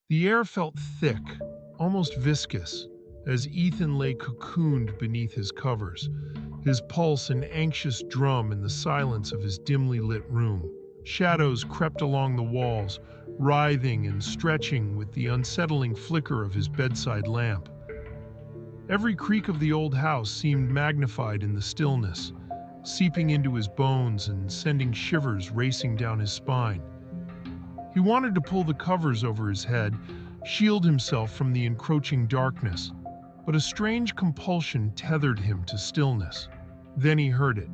The air felt thick, almost viscous, as Ethan lay cocooned beneath his covers, his pulse an anxious drum in the silence of his dimly lit room. Shadows crept along the walls, writhing and stretching with the unsettling flicker of his bedside lamp. Every creak of the old house seemed magnified in the stillness, seeping into his bones and sending shivers racing down his spine. He wanted to pull the covers over his head, shield himself from the encroaching darkness, but a strange compulsion tethered him to stillness. Then he heard it.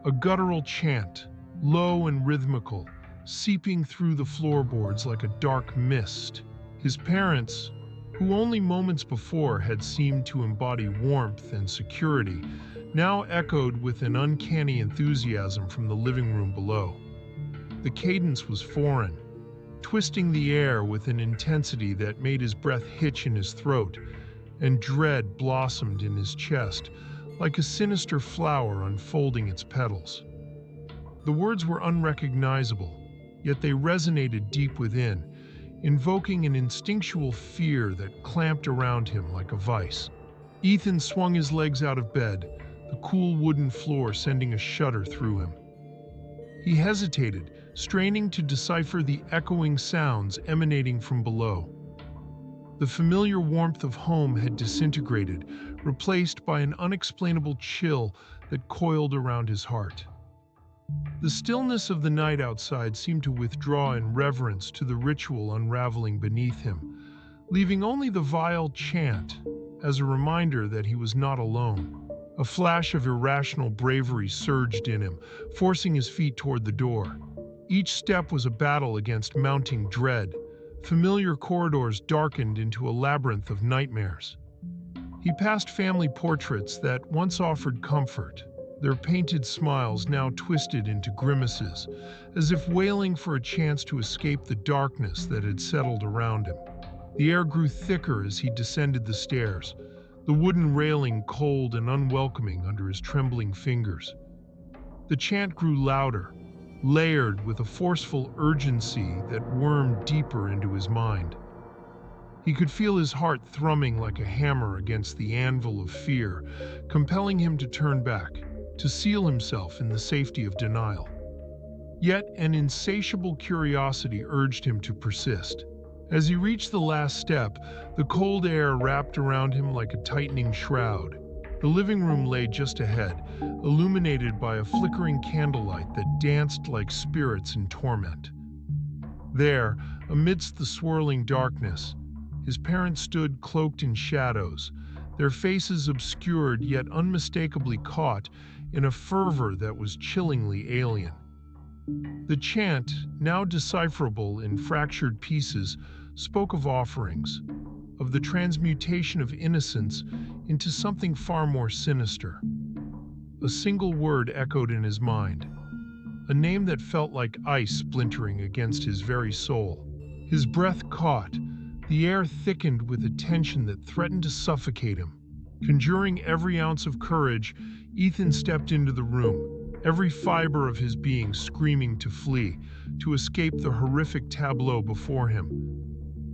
A guttural chant, low and rhythmical, seeping through the floorboards like a dark mist. His parents, who only moments before had seemed to embody warmth and security, now echoed with an uncanny enthusiasm from the living room below. The cadence was foreign, twisting the air with an intensity that made his breath hitch in his throat, and dread blossomed in his chest, like a sinister flower unfolding its petals. The words were unrecognizable, yet they resonated deep within, invoking an instinctual fear that clamped around him like a vice. Ethan swung his legs out of bed, the cool wooden floor sending a shudder through him. He hesitated, straining to decipher the echoing sounds emanating from below. The familiar warmth of home had disintegrated, replaced by an unexplainable chill that coiled around his heart. The stillness of the night outside seemed to withdraw in reverence to the ritual unraveling beneath him, leaving only the vile chant as a reminder that he was not alone. A flash of irrational bravery surged in him, forcing his feet toward the door. Each step was a battle against mounting dread. Familiar corridors darkened into a labyrinth of nightmares. He passed family portraits that once offered comfort, their painted smiles now twisted into grimaces, as if wailing for a chance to escape the darkness that had settled around him. The air grew thicker as he descended the stairs, the wooden railing cold and unwelcoming under his trembling fingers. The chant grew louder, layered with a forceful urgency that wormed deeper into his mind. He could feel his heart thrumming like a hammer against the anvil of fear, compelling him to turn back, to seal himself in the safety of denial. Yet an insatiable curiosity urged him to persist. As he reached the last step, the cold air wrapped around him like a tightening shroud. The living room lay just ahead, illuminated by a flickering candlelight that danced like spirits in torment. There, amidst the swirling darkness, his parents stood cloaked in shadows, their faces obscured yet unmistakably caught in a fervor that was chillingly alien. The chant, now decipherable in fractured pieces, spoke of offerings, of the transmutation of innocence into something far more sinister. A single word echoed in his mind, a name that felt like ice splintering against his very soul. His breath caught, the air thickened with a tension that threatened to suffocate him. Conjuring every ounce of courage, Ethan stepped into the room, every fiber of his being screaming to flee, to escape the horrific tableau before him.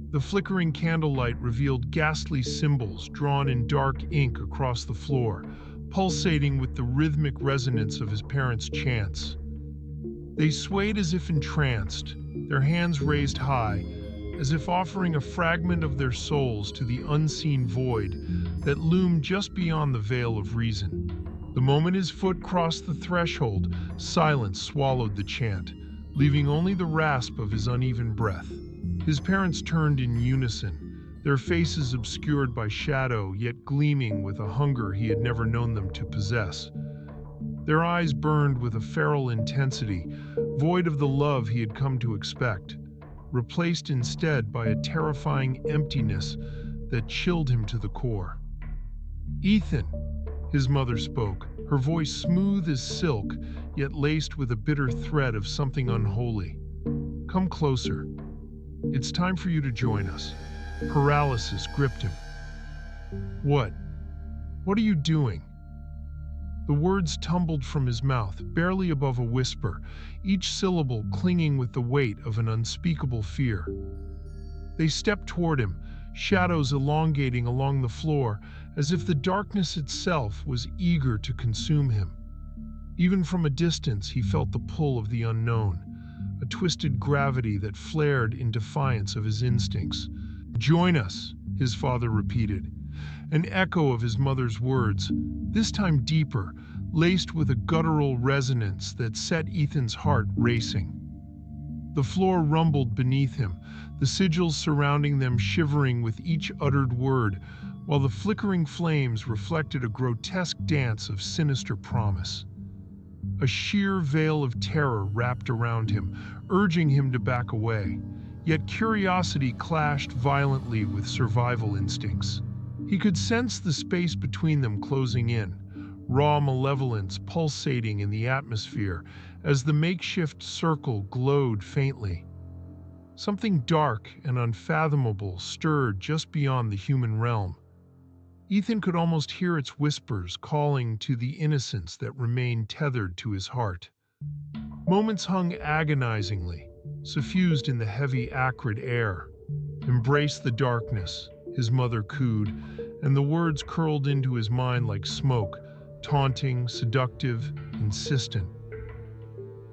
The flickering candlelight revealed ghastly symbols drawn in dark ink across the floor, pulsating with the rhythmic resonance of his parents' chants. They swayed as if entranced, their hands raised high, as if offering a fragment of their souls to the unseen void that loomed just beyond the veil of reason. The moment his foot crossed the threshold, silence swallowed the chant, leaving only the rasp of his uneven breath. His parents turned in unison, their faces obscured by shadow yet gleaming with a hunger he had never known them to possess. Their eyes burned with a feral intensity, void of the love he had come to expect, replaced instead by a terrifying emptiness that chilled him to the core. "Ethan," his mother spoke, her voice smooth as silk, yet laced with a bitter thread of something unholy. "Come closer. It's time for you to join us." Paralysis gripped him. "What? What are you doing?" The words tumbled from his mouth, barely above a whisper, each syllable clinging with the weight of an unspeakable fear. They stepped toward him, shadows elongating along the floor, as if the darkness itself was eager to consume him. Even from a distance, he felt the pull of the unknown, a twisted gravity that flared in defiance of his instincts. "Join us," his father repeated, an echo of his mother's words, this time deeper, laced with a guttural resonance that set Ethan's heart racing. The floor rumbled beneath him, the sigils surrounding them shivering with each uttered word, while the flickering flames reflected a grotesque dance of sinister promise. A sheer veil of terror wrapped around him, urging him to back away, yet curiosity clashed violently with survival instincts. He could sense the space between them closing in, raw malevolence pulsating in the atmosphere as the makeshift circle glowed faintly. Something dark and unfathomable stirred just beyond the human realm. Ethan could almost hear its whispers calling to the innocence that remained tethered to his heart. Moments hung agonizingly, suffused in the heavy, acrid air. "Embrace the darkness," his mother cooed, and the words curled into his mind like smoke, taunting, seductive, insistent.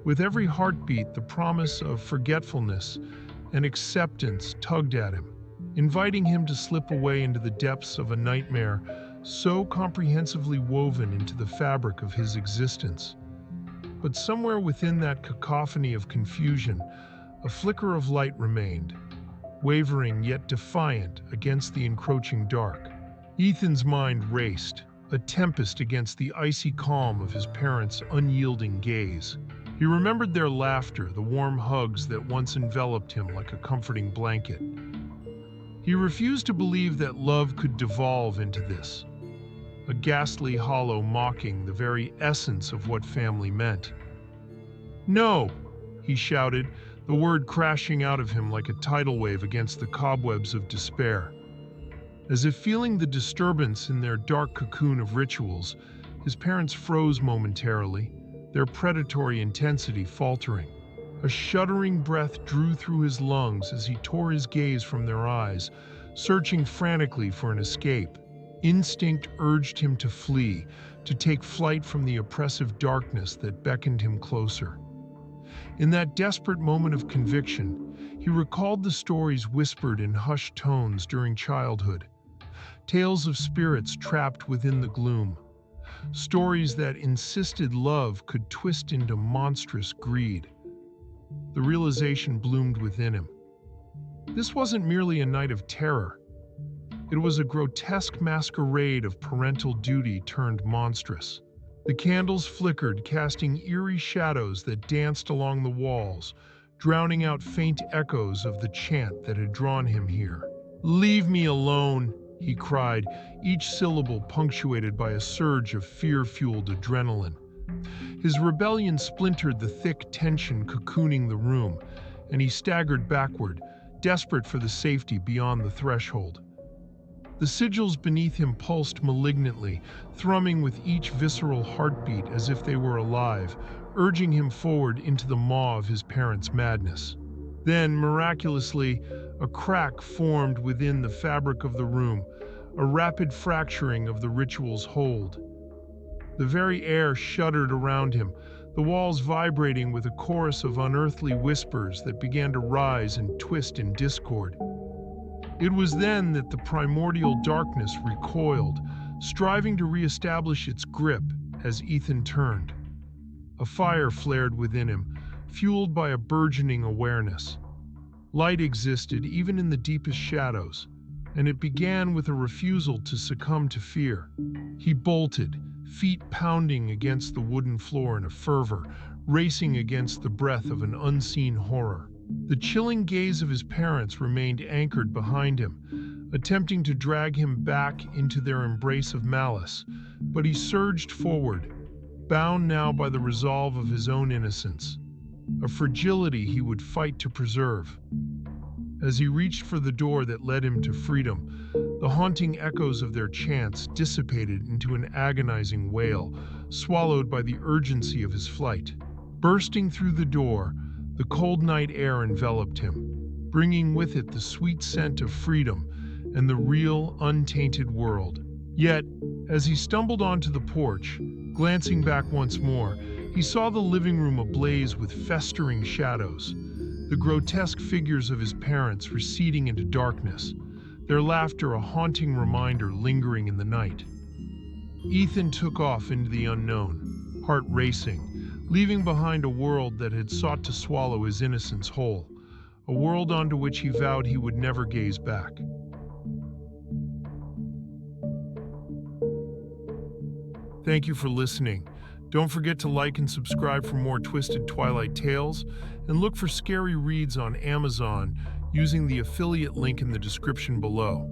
With every heartbeat, the promise of forgetfulness and acceptance tugged at him, inviting him to slip away into the depths of a nightmare so comprehensively woven into the fabric of his existence. But somewhere within that cacophony of confusion, a flicker of light remained, wavering yet defiant against the encroaching dark. Ethan's mind raced, a tempest against the icy calm of his parents' unyielding gaze. He remembered their laughter, the warm hugs that once enveloped him like a comforting blanket. He refused to believe that love could devolve into this, a ghastly hollow mocking the very essence of what family meant. "No!" he shouted, the word crashing out of him like a tidal wave against the cobwebs of despair. As if feeling the disturbance in their dark cocoon of rituals, his parents froze momentarily, their predatory intensity faltering. A shuddering breath drew through his lungs as he tore his gaze from their eyes, searching frantically for an escape. Instinct urged him to flee, to take flight from the oppressive darkness that beckoned him closer. In that desperate moment of conviction, he recalled the stories whispered in hushed tones during childhood. Tales of spirits trapped within the gloom. Stories that insisted love could twist into monstrous greed. The realization bloomed within him. This wasn't merely a night of terror. It was a grotesque masquerade of parental duty turned monstrous. The candles flickered, casting eerie shadows that danced along the walls, drowning out faint echoes of the chant that had drawn him here. "Leave me alone," he cried, each syllable punctuated by a surge of fear-fueled adrenaline. His rebellion splintered the thick tension cocooning the room, and he staggered backward, desperate for the safety beyond the threshold. The sigils beneath him pulsed malignantly, thrumming with each visceral heartbeat as if they were alive, urging him forward into the maw of his parents' madness. Then, miraculously, a crack formed within the fabric of the room, a rapid fracturing of the ritual's hold. The very air shuddered around him, the walls vibrating with a chorus of unearthly whispers that began to rise and twist in discord. It was then that the primordial darkness recoiled, striving to reestablish its grip as Ethan turned. A fire flared within him, fueled by a burgeoning awareness. Light existed even in the deepest shadows, and it began with a refusal to succumb to fear. He bolted, feet pounding against the wooden floor in a fervor, racing against the breath of an unseen horror. The chilling gaze of his parents remained anchored behind him, attempting to drag him back into their embrace of malice, but he surged forward, bound now by the resolve of his own innocence, a fragility he would fight to preserve. As he reached for the door that led him to freedom, the haunting echoes of their chants dissipated into an agonizing wail, swallowed by the urgency of his flight. Bursting through the door, the cold night air enveloped him, bringing with it the sweet scent of freedom and the real, untainted world. Yet, as he stumbled onto the porch, glancing back once more, he saw the living room ablaze with festering shadows, the grotesque figures of his parents receding into darkness, their laughter a haunting reminder lingering in the night. Ethan took off into the unknown, heart racing, leaving behind a world that had sought to swallow his innocence whole, a world onto which he vowed he would never gaze back. Thank you for listening. Don't forget to like and subscribe for more twisted Twilight tales, and look for scary reads on Amazon using the affiliate link in the description below.